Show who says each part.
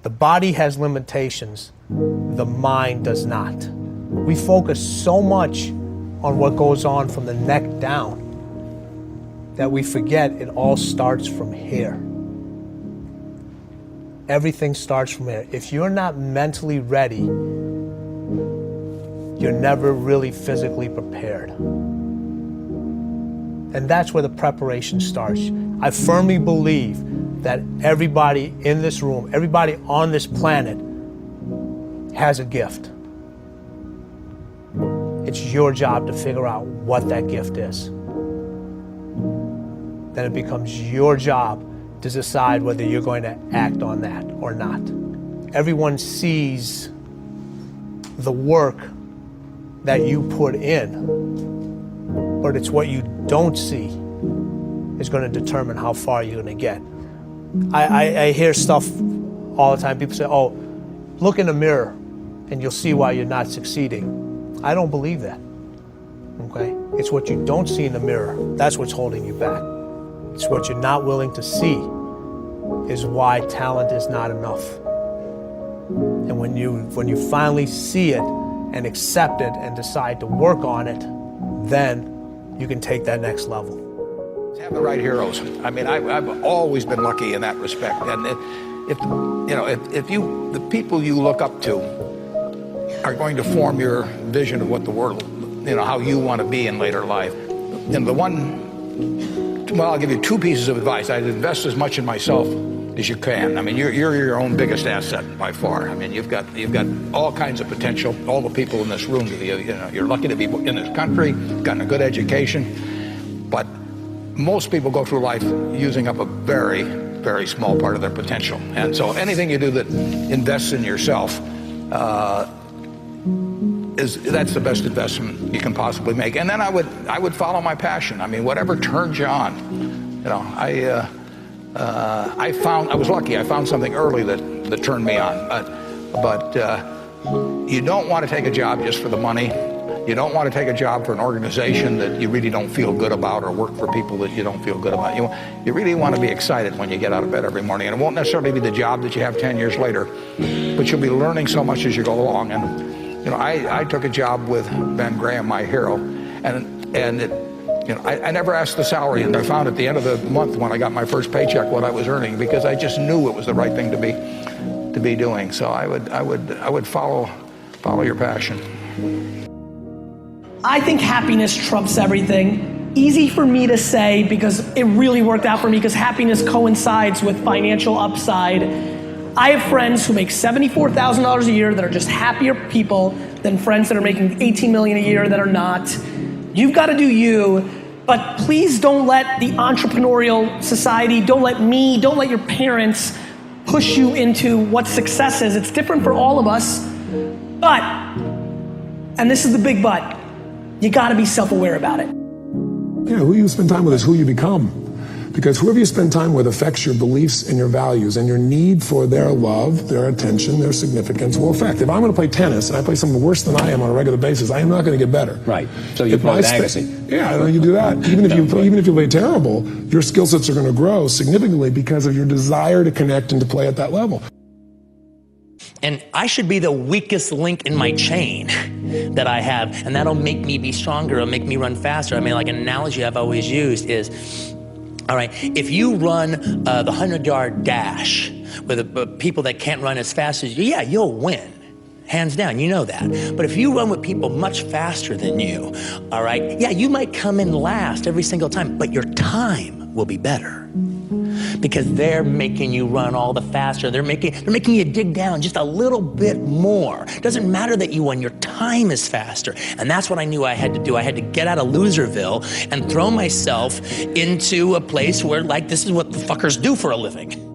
Speaker 1: The body has limitations, the mind does not. We focus so much on what goes on from the neck down that we forget it all starts from here. Everything starts from here. If you're not mentally ready, you're never really physically prepared. And that's where the preparation starts. I firmly believe that everybody in this room, everybody on this planet has a gift. It's your job to figure out what that gift is. Then it becomes your job to decide whether you're going to act on that or not. Everyone sees the work that you put in, but it's what you don't see is going to determine how far you're going to get. I hear stuff all the time. People say, oh, look in the mirror and you'll see why you're not succeeding. I don't believe that, okay? It's what you don't see in the mirror. That's what's holding you back. It's what you're not willing to see is why talent is not enough. And when you finally see it and accept it and decide to work on it, then you can take that next level.
Speaker 2: Have the right heroes. I mean, I've always been lucky in that respect. And if the people you look up to are going to form your vision of what the world, how you want to be in later life. And I'll give you two pieces of advice. I'd invest as much in myself as you can. I mean, you're your own biggest asset by far. I mean, you've got all kinds of potential. All the people in this room, you're lucky to be in this country, gotten a good education, but most people go through life using up a very, very small part of their potential. And so anything you do that invests in yourself, that's the best investment you can possibly make. And then I would follow my passion. I mean, whatever turns you on. I was lucky. I found something early that turned me on. But you don't want to take a job just for the money. You don't want to take a job for an organization that you really don't feel good about, or work for people that you don't feel good about. You really want to be excited when you get out of bed every morning. And it won't necessarily be the job that you have 10 years later, but you'll be learning so much as you go along. And I took a job with Ben Graham, my hero, and I never asked the salary, and I found at the end of the month when I got my first paycheck what I was earning, because I just knew it was the right thing to be doing. So I would follow your passion.
Speaker 3: I think happiness trumps everything. Easy for me to say because it really worked out for me, because happiness coincides with financial upside. I have friends who make $74,000 a year that are just happier people than friends that are making $18 million a year that are not. You've got to do you, but please don't let the entrepreneurial society, don't let me, don't let your parents push you into what success is. It's different for all of us, but, and this is the big but, you got to be self-aware about it.
Speaker 4: Yeah, who you spend time with is who you become. Because whoever you spend time with affects your beliefs and your values, and your need for their love, their attention, their significance will affect. If I'm going to play tennis and I play someone worse than I am on a regular basis, I am not going to get better.
Speaker 5: Right. So you play legacy.
Speaker 4: Yeah, you do that. Even if you play terrible, your skill sets are going to grow significantly because of your desire to connect and to play at that level.
Speaker 6: And I should be the weakest link in my chain that I have, and that'll make me be stronger, it'll make me run faster. I mean, like an analogy I've always used is, all right, if you run the 100-yard dash with people that can't run as fast as you, yeah, you'll win. Hands down, you know that. But if you run with people much faster than you, all right, yeah, you might come in last every single time, but your time will be better. Because they're making you run all the faster. They're making you dig down just a little bit more. It doesn't matter that you won, your time is faster. And that's what I knew I had to do. I had to get out of Loserville and throw myself into a place where, like, this is what the fuckers do for a living.